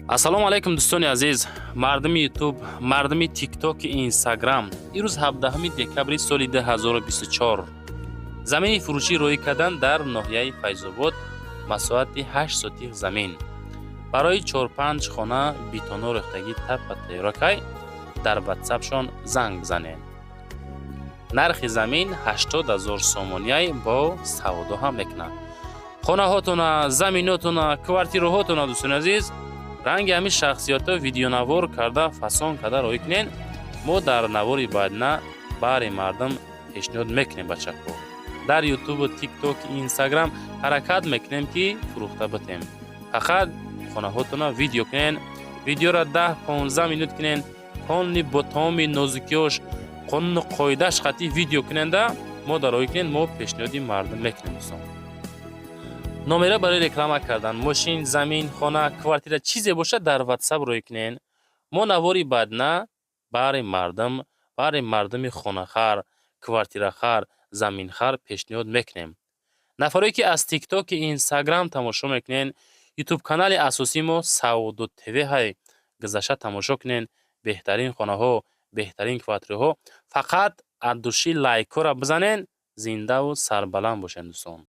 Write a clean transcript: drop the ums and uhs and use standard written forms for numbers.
ассалому алайкум дӯстони азиз, мардуми ютуб, мардуми тиктоки инстаграм. Ирӯз 17 декабри соли 2024 замини фурӯшӣ рӯй кардан дар ноҳияи Файзобод масоати 8 сотих замин барои 4-5 хона битоно рехтагӣ таппа тайёракай дар ватсапшон занг бизанед. Нархи замин 80 000 сомонияй бо савдо ҳам мекунад. хонаҳотона, заминотона, квартираҳотона дӯстони азиз, ранги ҳамин шахсиёто видеонавор карда фасон карда рӯй кунед. мо дар навори баъдина баъри мардум пешниҳод мекунем бачаҳо. дар ютубу тикток инстаграм ҳаракат мекунем ки фурӯхта битем. фақат хонаҳотона видео кунед. видеора 10-15 минут кунед. қонуни бо тамоми нозукиёш, қонуну қоидааш қатъи видео куненда мо дар рӯй кунед. мо пешниҳоди мардум мекунем дӯстон. номера барои реклама кардан мошин, замин, хона, квартира чизе бошад дар ватсап рӯй кунед. мо навори баъдина баъри мардуми хонахар, квартирахар, заминхар пешниҳод мекунем. нафаре ки аз тиктоки инстаграм тамошо мекунед, ютуб канали асосии мо Сауду ТВ ҳай, гузашта тамошо кунед. беҳтарин хонаҳо, беҳтарин квартираҳо. фақат аддуши лайкора бизанед. зиндаву сарбаланд бошед дӯстон.